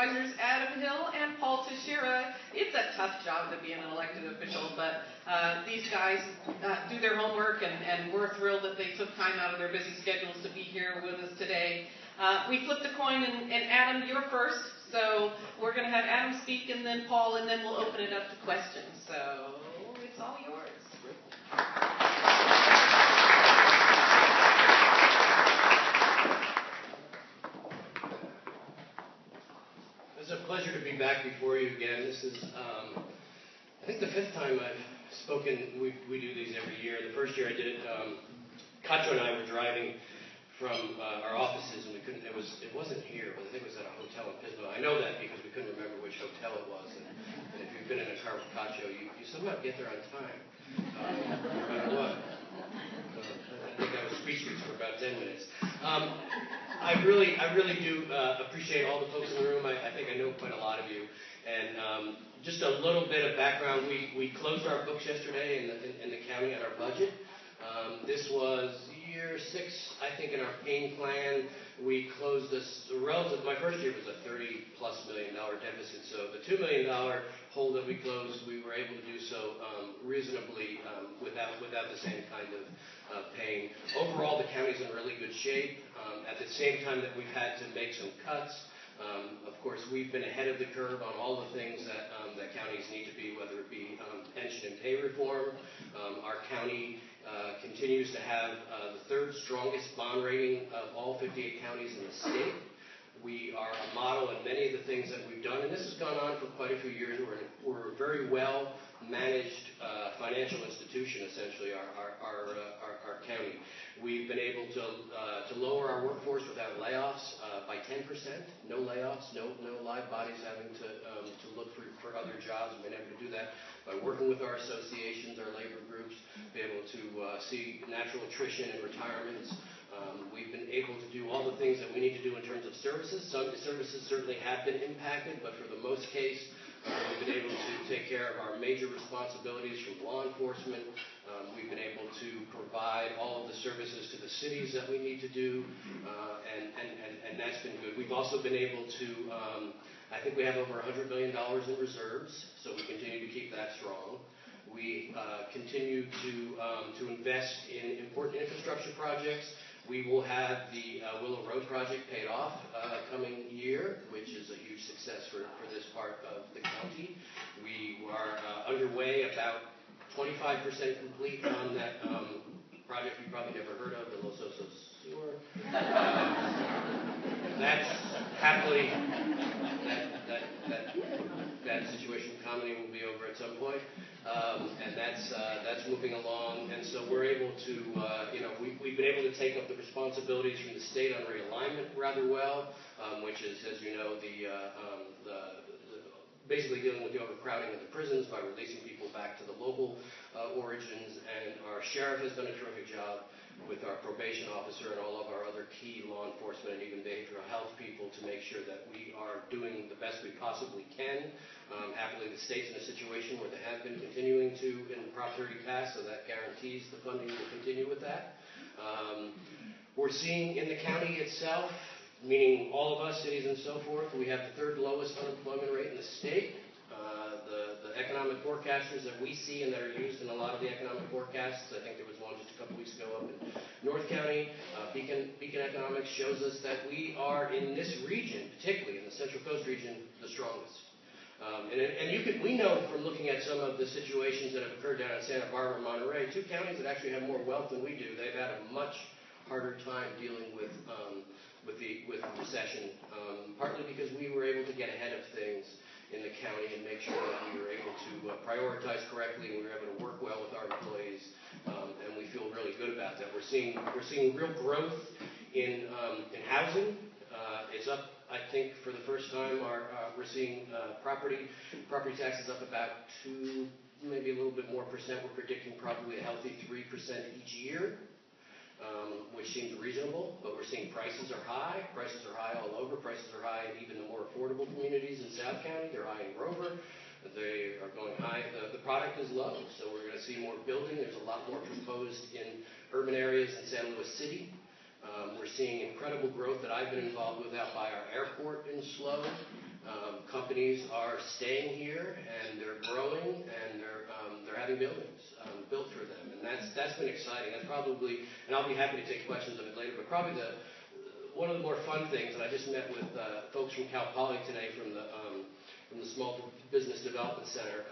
Supervisors Adam Hill and Paul Teixeira. It's a tough job to be an elected official, but these guys do their homework, and we're thrilled that they took time out of their busy schedules to be here with us today. We flipped a coin, and Adam, you're first, so we're going to have Adam speak, and then Paul, and then we'll open it up to questions. So it's all yours. It's a pleasure to be back before you again. This is, I think, the 5th time I've spoken. We do these every year. The first year I did it, Kacho and I were driving from our offices, and we couldn't. It wasn't here, but I think it was at a hotel in Pismo. I know that because we couldn't remember which hotel it was. And if you've been in a car with Kacho, you somehow get there on time, no matter what. I think I was speech for about 10 minutes. I really do appreciate all the folks in the room. I think I know quite a lot of you. And just a little bit of background. We closed our books yesterday in the county on our budget. This was year 6, I think, in our pain plan. We closed this relative. My first year was a $30+ million deficit. So the $2 million hole that we closed, we were able to do so reasonably without the same kind of pain. Overall, the county's in really good shape. At the same time that we've had to make some cuts, of course, we've been ahead of the curve on all the things that counties need to be, whether it be pension and pay reform. Our county continues to have the 3rd strongest bond rating of all 58 counties in the state. We are a model in many of the things that we've done, and this has gone on for quite a few years. We're a very well managed financial institution, essentially, our county. We've been able to lower our workforce without layoffs by 10%. No layoffs, no live bodies having to look for other jobs. We've been able to do that by working with our associations, our labor groups, be able to see natural attrition and retirements. We've been able to do all the things that we need to do in terms of services. Some services certainly have been impacted, but for the most case, we've been able to take care of our major responsibilities from law enforcement. We've been able to provide all of the services to the cities that we need to do, and that's been good. We've also been able to, I think we have over $100 million in reserves, so we continue to keep that strong. We continue to invest in important infrastructure projects. We will have the Willow Road project paid off coming year, which is a huge success for this part of the county. We are underway, about 25% complete on that project you probably never heard of, the Los Osos Sewer. That's happily, that situation with comedy will be over at some point. And that's moving along, and so we're able to, we've been able to take up the responsibilities from the state on realignment rather well, which is, as you know, basically dealing with the overcrowding of the prisons by releasing people back to the local origins, and our sheriff has done a terrific job with our probation officer and all of our other key law enforcement and even behavioral health people to make sure that we are doing the best we possibly can. Happily, the state's in a situation where they have been continuing to, in the Prop 30 pass, so that guarantees the funding will continue with that. We're seeing in the county itself, meaning all of us, cities and so forth, we have the 3rd lowest unemployment rate in the state. The economic forecasters that we see and that are used in a lot of the economic forecasts, I think there was one just a couple weeks ago up in North County, Beacon Economics shows us that we are in this region, particularly in the Central Coast region, the strongest. We know from looking at some of the situations that have occurred down in Santa Barbara and Monterey, 2 counties that actually have more wealth than we do. They've had a much harder time dealing with the recession, partly because we were able to get ahead of things in the county and make sure that we were able to prioritize correctly, and we were able to work well with our employees, and we feel really good about that. We're seeing real growth in housing. It's up, I think, for the first time. We're seeing property taxes up about 2, maybe a little bit more percent. We're predicting probably a healthy 3% each year. Which seems reasonable, but we're seeing prices are high. Prices are high all over. Prices are high in even the more affordable communities in South County. They're high in Grover. They are going high. The product is low, so we're going to see more building. There's a lot more proposed in urban areas in San Luis City. We're seeing incredible growth that I've been involved with out by our airport in SLO. Companies are staying here, and they're growing, and they're having buildings built for them, and that's been exciting. That's probably, and I'll be happy to take questions of it later, but probably one of the more fun things, and I just met with folks from Cal Poly today from the Small Business Development Center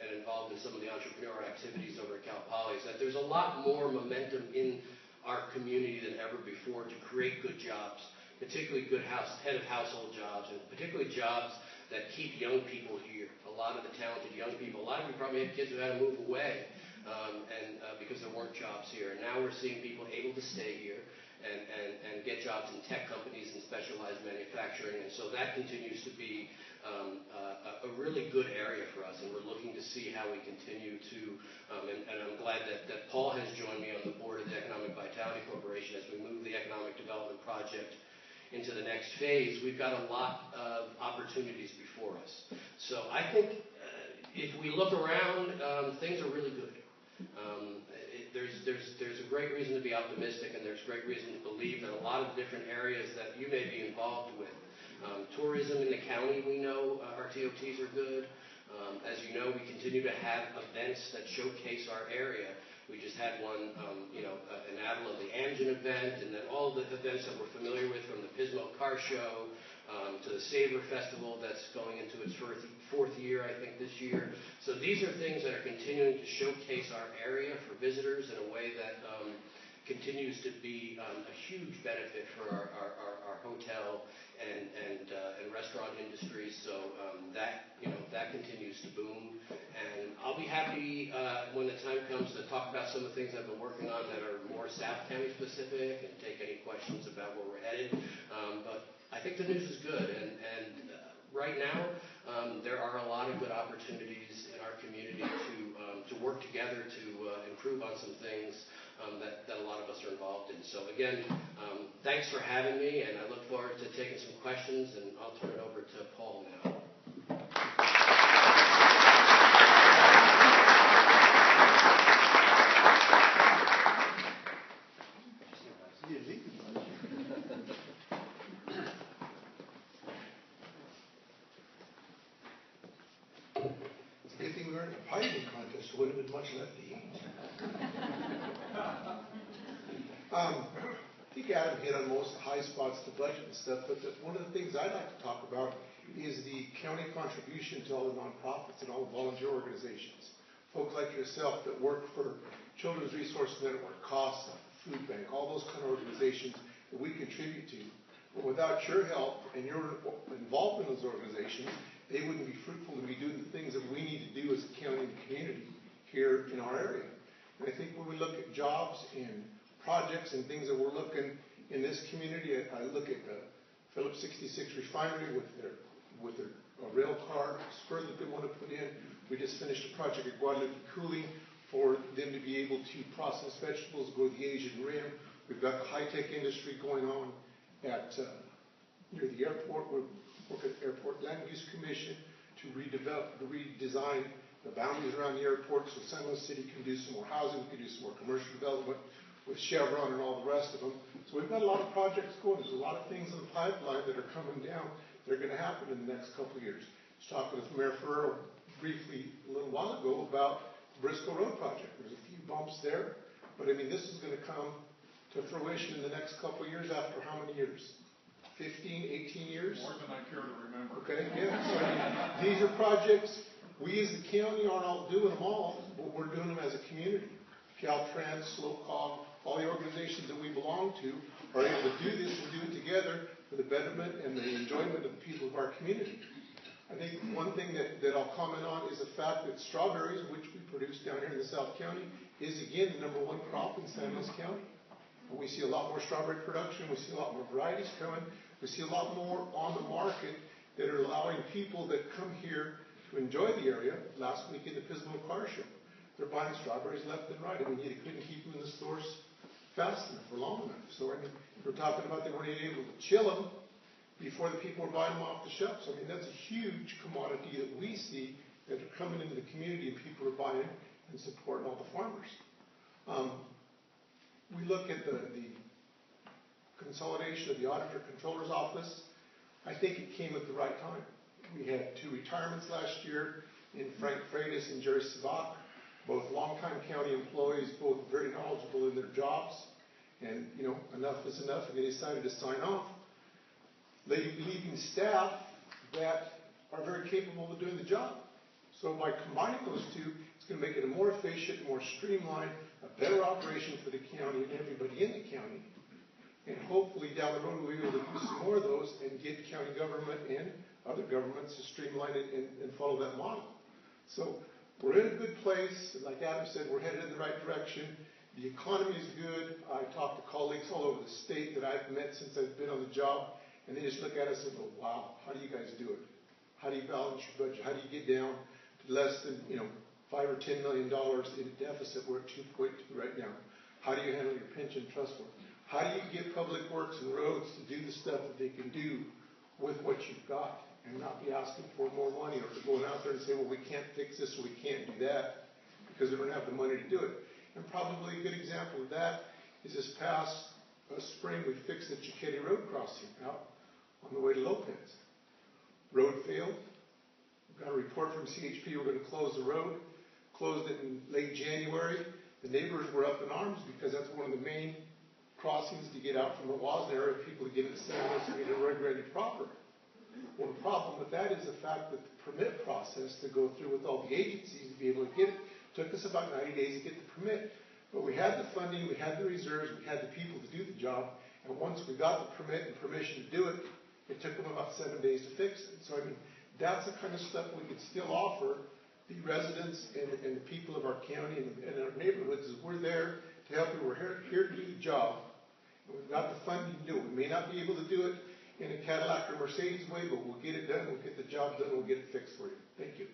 and involved in some of the entrepreneurial activities over at Cal Poly, is that there's a lot more momentum in our community than ever before to create good jobs, particularly good head of household jobs, and particularly jobs that keep young people here. A lot of the talented young people, a lot of you probably had kids who had to move away because there weren't jobs here. And now we're seeing people able to stay here and get jobs in tech companies and specialized manufacturing. And so that continues to be a really good area for us. And we're looking to see how we continue to, and I'm glad that Paul has joined me on the board of the Economic Vitality Corporation as we move the economic development project into the next phase. We've got a lot of opportunities before us. So I think if we look around, things are really good. There's a great reason to be optimistic, and there's great reason to believe that a lot of different areas that you may be involved with. Tourism in the county, we know our TOTs are good. As you know, we continue to have events that showcase our area. We just had one, in Avila, the Amgen event, and then all the events that we're familiar with, from the Pismo Car Show to the Savor Festival that's going into its fourth year, I think, this year. So these are things that are continuing to showcase our area for visitors in a way that continues to be a huge benefit for our hotel and restaurant industries. So that continues to boom. And I'll be happy when the time comes to talk about some of the things I've been working on that are more South County specific, and take any questions about where we're headed. But I think the news is good, and right now there are a lot of good opportunities in our community to work together to improve on some things that a lot of us are involved in. So again, thanks for having me, and I look forward to taking some questions, and I'll turn it over to Paul now. It wouldn't have been much left to eat. I think Adam hit on most of the high spots of the budget and stuff, but one of the things I'd like to talk about is the county contribution to all the nonprofits and all the volunteer organizations. Folks like yourself that work for Children's Resource Network, CASA, Food Bank, all those kind of organizations that we contribute to. But without your help and your involvement in those organizations, they wouldn't be fruitful to be doing the things that we need to do as a county and community here in our area. And I think when we look at jobs and projects and things that we're looking in this community, I look at the Phillips 66 refinery with their rail car spur that they want to put in. We just finished a project at Guadalupe Cooling for them to be able to process vegetables, go to the Asian Rim. We've got the high-tech industry going on at near the airport. We're working at the Airport Land Use Commission to redesign the boundaries around the airport so San Luis City can do some more housing, we can do some more commercial development with Chevron and all the rest of them. So we've got a lot of projects going. There's a lot of things in the pipeline that are coming down that are going to happen in the next couple of years. I was talking with Mayor Ferrero briefly a little while ago about the Briscoe Road project. There's a few bumps there, but I mean, this is going to come to fruition in the next couple of years after how many years? 15, 18 years? More than I care to remember. Okay, yeah. So I mean, these are projects, we as the county aren't all doing them all, but we're doing them as a community. Caltrans, SLOCOG, all the organizations that we belong to are able to do this and do it together for the betterment and the enjoyment of the people of our community. I think one thing that I'll comment on is the fact that strawberries, which we produce down here in the South County, is again the #1 crop in San Luis County. And we see a lot more strawberry production, we see a lot more varieties coming, we see a lot more on the market that are allowing people that come here to enjoy the area. Last week in the Pismo Car Show, they're buying strawberries left and right. I mean, you couldn't keep them in the stores fast enough or long enough. So I mean, we're talking about they weren't able to chill them before the people were buying them off the shelves. I mean, that's a huge commodity that we see that are coming into the community and people are buying and supporting all the farmers. We look at the consolidation of the Auditor Controller's Office. I think it came at the right time. We had 2 retirements last year in Frank Freitas and Jerry Savak, both longtime county employees, both very knowledgeable in their jobs. And, you know, enough is enough, and they decided to sign off, leaving staff that are very capable of doing the job. So by combining those two, it's going to make it a more efficient, more streamlined, a better operation for the county and everybody in the county. And hopefully down the road we'll be able to do some more of those and get county government and other governments to streamline it and follow that model. So we're in a good place. Like Adam said, we're headed in the right direction. The economy is good. I talked to colleagues all over the state that I've met since I've been on the job, and they just look at us and go, wow, how do you guys do it? How do you balance your budget? How do you get down to less than, you know, $5 or $10 million in deficit? We're at 2.2 right now. How do you handle your pension trust fund? How do you get public works and roads to do the stuff that they can do with what you've got and not be asking for more money or going out there and say, well, we can't fix this or we can't do that because we don't have the money to do it. And probably a good example of that is this past spring we fixed the Chiquetti Road crossing out on the way to Lopez. Road failed. We got a report from CHP we're going to close the road. Closed it in late January. The neighbors were up in arms because that's one of the main crossings to get out from the Wasn area, people to get into San Luis and get to Rio Grande proper. Well, the problem with that is the fact that the permit process to go through with all the agencies to be able to get it took us about 90 days to get the permit. But we had the funding, we had the reserves, we had the people to do the job, and once we got the permit and permission to do it, it took them about 7 days to fix it. So, I mean, that's the kind of stuff we could still offer the residents and the people of our county and our neighborhoods. Is we're there to help you. We're here to do the job. And we've got the funding to do it. We may not be able to do it in a Cadillac or Mercedes way, but we'll get it done. We'll get the job done. We'll get it fixed for you. Thank you.